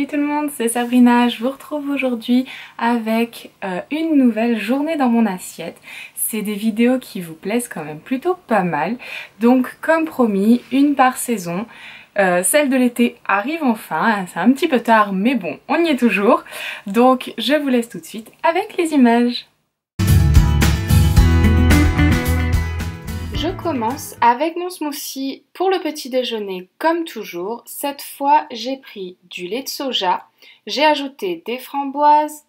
Salut tout le monde, c'est Sabrina, je vous retrouve aujourd'hui avec une nouvelle journée dans mon assiette. C'est des vidéos qui vous plaisent quand même plutôt pas mal, donc comme promis, une par saison. Celle de l'été arrive enfin, c'est un petit peu tard mais bon, on y est toujours. Donc je vous laisse tout de suite avec les images. Je commence avec mon smoothie pour le petit déjeuner comme toujours. Cette fois j'ai pris du lait de soja, j'ai ajouté des framboises,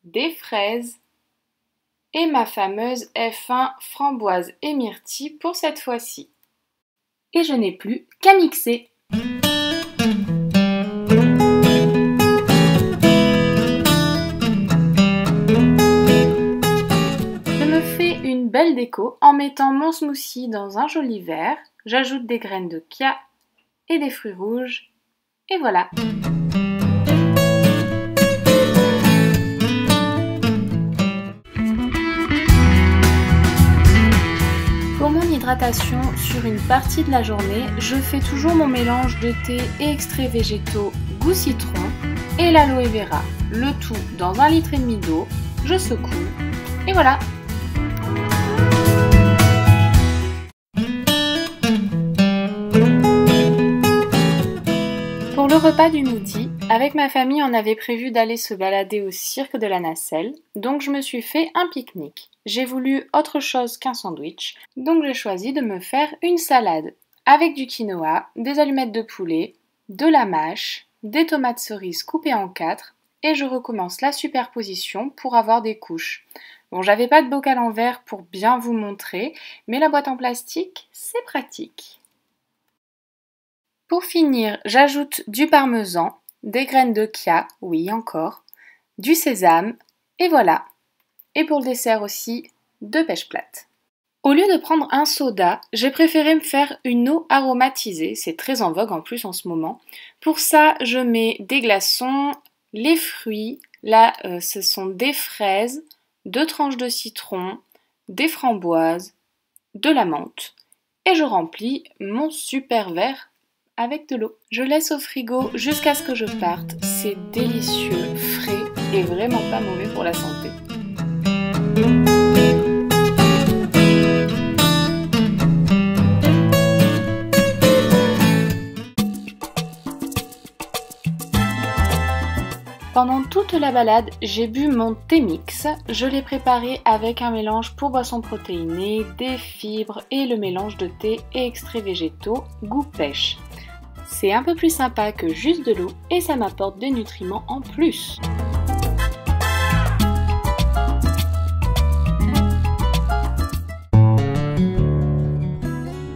des fraises et ma fameuse F1 framboise et myrtille pour cette fois-ci. Et je n'ai plus qu'à mixer. Belle déco en mettant mon smoothie dans un joli verre. J'ajoute des graines de chia et des fruits rouges et voilà. Pour mon hydratation sur une partie de la journée, je fais toujours mon mélange de thé et extraits végétaux goût citron et l'aloe vera. Le tout dans 1,5 litre d'eau, je secoue et voilà. Pour le repas du midi, avec ma famille, on avait prévu d'aller se balader au cirque de la Nacelle, donc je me suis fait un pique-nique. J'ai voulu autre chose qu'un sandwich, donc j'ai choisi de me faire une salade avec du quinoa, des allumettes de poulet, de la mâche, des tomates cerises coupées en 4 et je recommence la superposition pour avoir des couches. Bon, j'avais pas de bocal en verre pour bien vous montrer, mais la boîte en plastique, c'est pratique. Pour finir, j'ajoute du parmesan, des graines de chia, oui encore, du sésame, et voilà. Et pour le dessert aussi, 2 pêches plates. Au lieu de prendre un soda, j'ai préféré me faire une eau aromatisée, c'est très en vogue en plus en ce moment. Pour ça, je mets des glaçons, les fruits, là ce sont des fraises, 2 tranches de citron, des framboises, de la menthe, et je remplis mon super verre avec de l'eau. Je laisse au frigo jusqu'à ce que je parte. C'est délicieux, frais et vraiment pas mauvais pour la santé. Pendant toute la balade, j'ai bu mon thé mix. Je l'ai préparé avec un mélange pour boissons protéinées, des fibres et le mélange de thé et extraits végétaux goût pêche. C'est un peu plus sympa que juste de l'eau et ça m'apporte des nutriments en plus.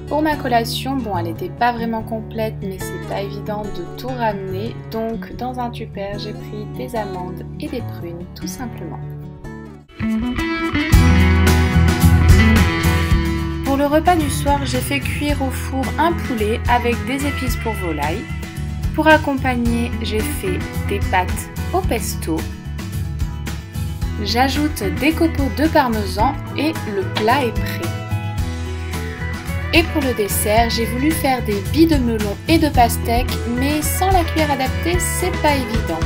Pour ma collation, bon, elle n'était pas vraiment complète, mais c'est pas évident de tout ramener. Donc, dans un tupperware, j'ai pris des amandes et des prunes, tout simplement. Pour le repas du soir, j'ai fait cuire au four un poulet avec des épices pour volaille. Pour accompagner, j'ai fait des pâtes au pesto. J'ajoute des copeaux de parmesan et le plat est prêt. Et pour le dessert, j'ai voulu faire des billes de melon et de pastèque, mais sans la cuillère adaptée, c'est pas évident.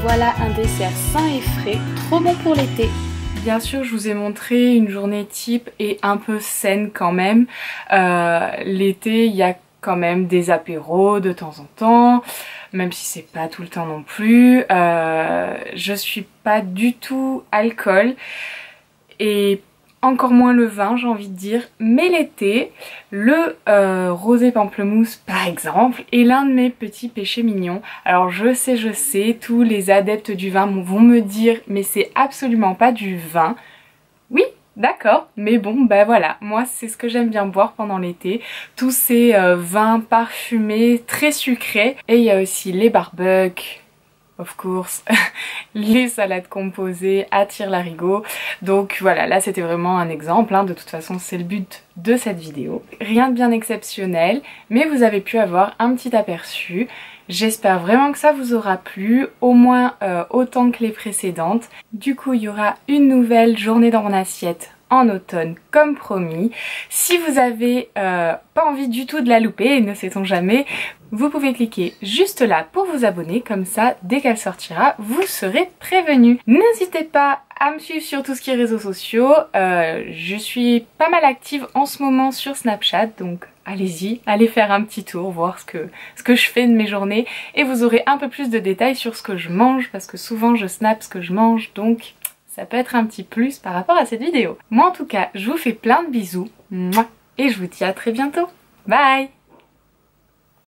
Voilà un dessert sain et frais, trop bon pour l'été. Bien sûr, je vous ai montré une journée type et un peu saine quand même. L'été, il y a quand même des apéros de temps en temps, même si c'est pas tout le temps non plus. Je suis pas du tout alcool et encore moins le vin, j'ai envie de dire, mais l'été, le rosé pamplemousse par exemple est l'un de mes petits péchés mignons. Alors je sais, tous les adeptes du vin vont me dire mais c'est absolument pas du vin. Oui, d'accord, mais bon bah voilà, moi c'est ce que j'aime bien boire pendant l'été, tous ces vins parfumés, très sucrés, et il y a aussi les barbecues. Of course, les salades composées à tire-larigot. Donc voilà, là c'était vraiment un exemple, hein. De toute façon c'est le but de cette vidéo. Rien de bien exceptionnel, mais vous avez pu avoir un petit aperçu. J'espère vraiment que ça vous aura plu, au moins autant que les précédentes. Du coup il y aura une nouvelle journée dans mon assiette en automne comme promis. Si vous avez pas envie du tout de la louper, ne sait-on jamais, vous pouvez cliquer juste là pour vous abonner, comme ça dès qu'elle sortira vous serez prévenu. N'hésitez pas à me suivre sur tout ce qui est réseaux sociaux, je suis pas mal active en ce moment sur Snapchat, donc allez-y, allez faire un petit tour, voir ce que je fais de mes journées et vous aurez un peu plus de détails sur ce que je mange parce que souvent je snap ce que je mange, donc ça peut être un petit plus par rapport à cette vidéo. Moi en tout cas, je vous fais plein de bisous, et je vous dis à très bientôt. Bye!